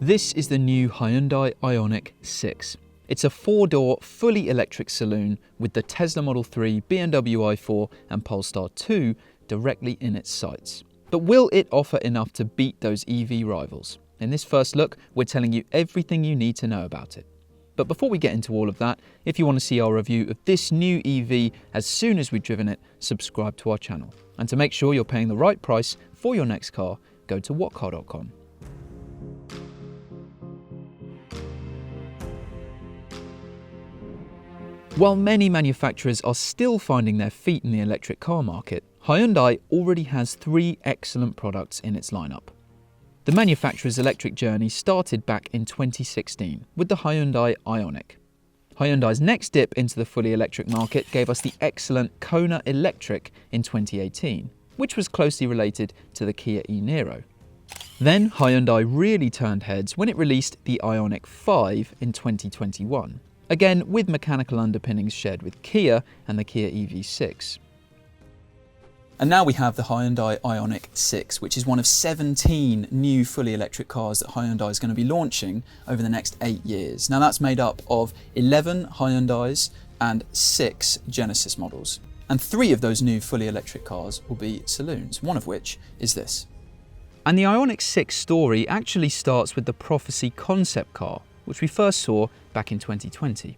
This is the new Hyundai Ioniq 6. It's a four-door, fully electric saloon with the Tesla Model 3, BMW i4 and Polestar 2 directly in its sights. But will it offer enough to beat those EV rivals? In this first look, we're telling you everything you need to know about it. But before we get into all of that, if you want to see our review of this new EV as soon as we've driven it, subscribe to our channel. And to make sure you're paying the right price for your next car, go to whatcar.com. While many manufacturers are still finding their feet in the electric car market, Hyundai already has three excellent products in its lineup. The manufacturer's electric journey started back in 2016 with the Hyundai Ioniq. Hyundai's next dip into the fully electric market gave us the excellent Kona Electric in 2018, which was closely related to the Kia e-Niro. Then Hyundai really turned heads when it released the Ioniq 5 in 2021. Again with mechanical underpinnings shared with Kia and the Kia EV6. And now we have the Hyundai Ioniq 6, which is one of 17 new fully electric cars that Hyundai is going to be launching over the next 8 years. Now that's made up of 11 Hyundais and 6 Genesis models. And 3 of those new fully electric cars will be saloons, one of which is this. And the Ioniq 6 story actually starts with the Prophecy concept car, which we first saw back in 2020.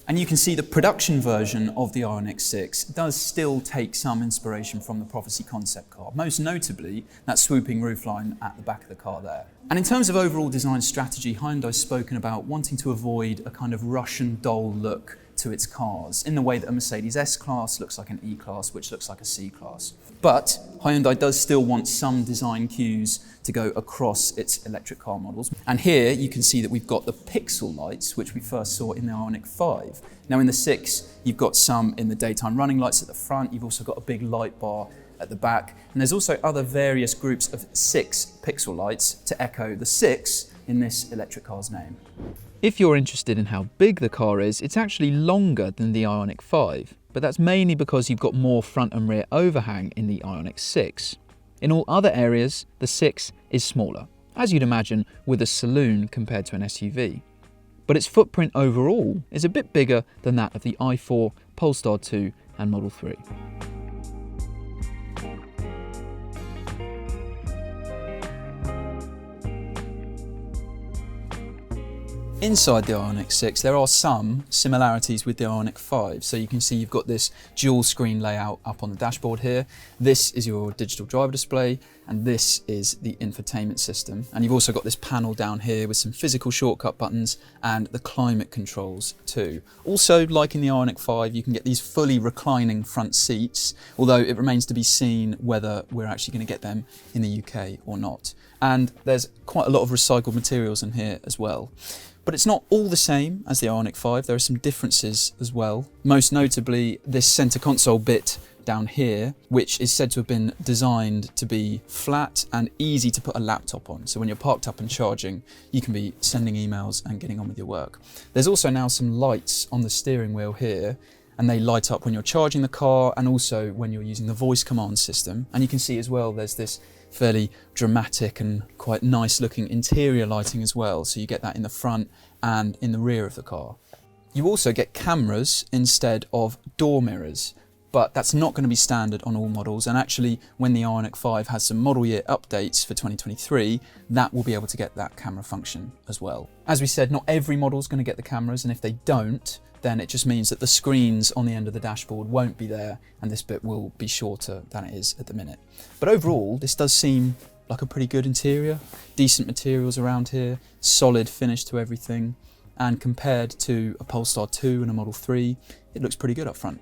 And you can see the production version of the Ioniq 6 does still take some inspiration from the Prophecy concept car, most notably that swooping roofline at the back of the car there. And in terms of overall design strategy, Hyundai's spoken about wanting to avoid a kind of Russian doll look to its cars, in the way that a Mercedes S-Class looks like an E-Class, which looks like a C-Class. But Hyundai does still want some design cues to go across its electric car models. And here you can see that we've got the pixel lights, which we first saw in the Ioniq 5. Now in the 6, you've got some in the daytime running lights at the front, you've also got a big light bar at the back, and there's also other various groups of 6 pixel lights to echo the 6 in this electric car's name. If you're interested in how big the car is, it's actually longer than the Ioniq 5, but that's mainly because you've got more front and rear overhang in the Ioniq 6. In all other areas, the 6 is smaller, as you'd imagine with a saloon compared to an SUV. But its footprint overall is a bit bigger than that of the i4, Polestar 2 and Model 3. Inside the Ioniq 6, there are some similarities with the Ioniq 5. So you can see you've got this dual screen layout up on the dashboard here. This is your digital driver display, and this is the infotainment system. And you've also got this panel down here with some physical shortcut buttons and the climate controls too. Also, like in the Ioniq 5, you can get these fully reclining front seats, although it remains to be seen whether we're actually going to get them in the UK or not. And there's quite a lot of recycled materials in here as well. But it's not all the same as the Ioniq 5, there are some differences as well. Most notably this centre console bit down here, which is said to have been designed to be flat and easy to put a laptop on. So when you're parked up and charging, you can be sending emails and getting on with your work. There's also now some lights on the steering wheel here, and they light up when you're charging the car and also when you're using the voice command system. And you can see as well there's this fairly dramatic and quite nice looking interior lighting as well, so you get that in the front and in the rear of the car. You also get cameras instead of door mirrors, but that's not going to be standard on all models, and actually when the Ioniq 5 has some model year updates for 2023, that will be able to get that camera function as well. As we said, not every model is going to get the cameras, and if they don't, then it just means that the screens on the end of the dashboard won't be there, and this bit will be shorter than it is at the minute. But overall, this does seem like a pretty good interior, decent materials around here, solid finish to everything, and compared to a Polestar 2 and a Model 3, it looks pretty good up front.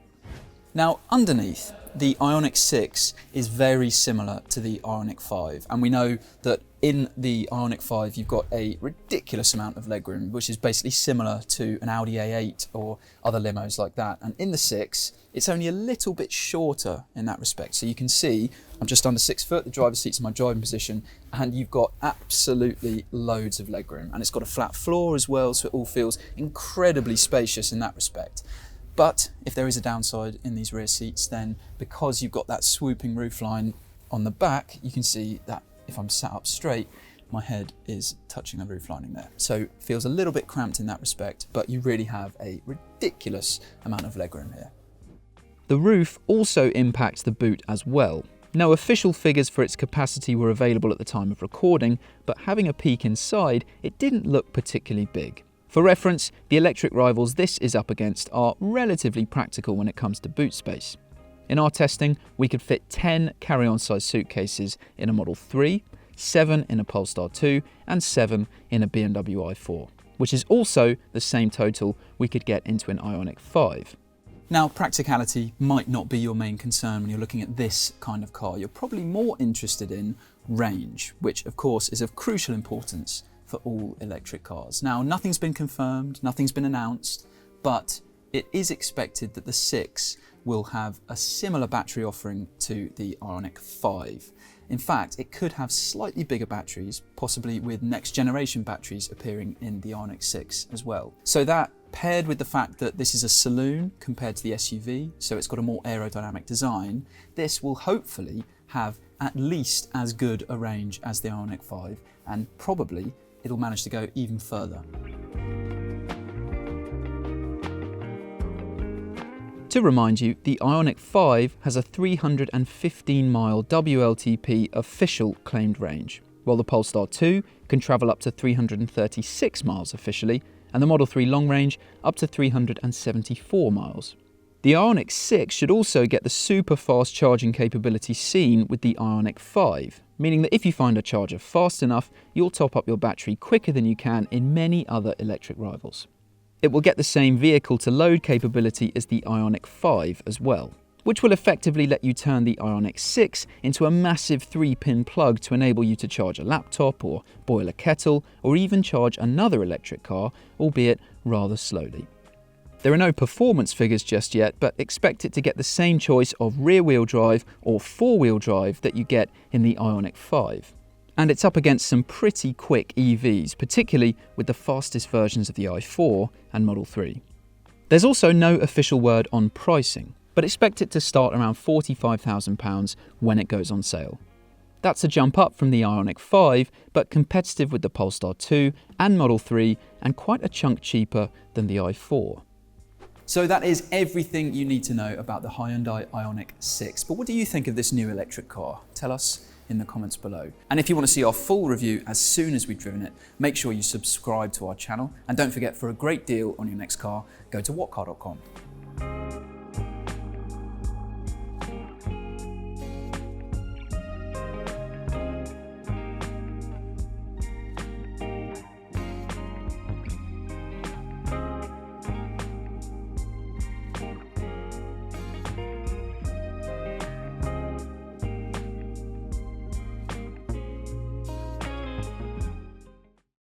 Now underneath, the Ioniq 6 is very similar to the Ioniq 5, and we know that in the Ioniq 5 you've got a ridiculous amount of legroom, which is basically similar to an Audi A8 or other limos like that, and in the 6 it's only a little bit shorter in that respect. So you can see I'm just under 6 foot, the driver's seat's in my driving position, and you've got absolutely loads of legroom, and it's got a flat floor as well, so it all feels incredibly spacious in that respect. But if there is a downside in these rear seats, then because you've got that swooping roofline on the back, you can see that if I'm sat up straight, my head is touching the roof lining there. So feels a little bit cramped in that respect, but you really have a ridiculous amount of legroom here. The roof also impacts the boot as well. No official figures for its capacity were available at the time of recording, but having a peek inside, it didn't look particularly big. For reference, the electric rivals this is up against are relatively practical when it comes to boot space. In our testing, we could fit 10 carry-on size suitcases in a Model 3, 7 in a Polestar 2, and 7 in a BMW i4, which is also the same total we could get into an Ioniq 5. Now, practicality might not be your main concern when you're looking at this kind of car. You're probably more interested in range, which of course is of crucial importance for all electric cars. Now, nothing's been confirmed, nothing's been announced, but it is expected that the 6 will have a similar battery offering to the Ioniq 5. In fact, it could have slightly bigger batteries, possibly with next generation batteries appearing in the Ioniq 6 as well. So that, paired with the fact that this is a saloon compared to the SUV, so it's got a more aerodynamic design, this will hopefully have at least as good a range as the Ioniq 5, and probably it'll manage to go even further. To remind you, the Ioniq 5 has a 315-mile WLTP official claimed range, while the Polestar 2 can travel up to 336 miles officially, and the Model 3 long range up to 374 miles. The Ioniq 6 should also get the super fast charging capability seen with the Ioniq 5, meaning that if you find a charger fast enough, you'll top up your battery quicker than you can in many other electric rivals. It will get the same vehicle-to-load capability as the Ioniq 5 as well, which will effectively let you turn the Ioniq 6 into a massive 3-pin plug to enable you to charge a laptop or boil a kettle or even charge another electric car, albeit rather slowly. There are no performance figures just yet, but expect it to get the same choice of rear-wheel drive or four-wheel drive that you get in the Ioniq 5. And it's up against some pretty quick EVs, particularly with the fastest versions of the i4 and Model 3. There's also no official word on pricing, but expect it to start around £45,000 when it goes on sale. That's a jump up from the Ioniq 5, but competitive with the Polestar 2 and Model 3, and quite a chunk cheaper than the i4. So that is everything you need to know about the Hyundai Ioniq 6. But what do you think of this new electric car? Tell us in the comments below. And if you want to see our full review as soon as we've driven it, make sure you subscribe to our channel. And don't forget, for a great deal on your next car, go to whatcar.com.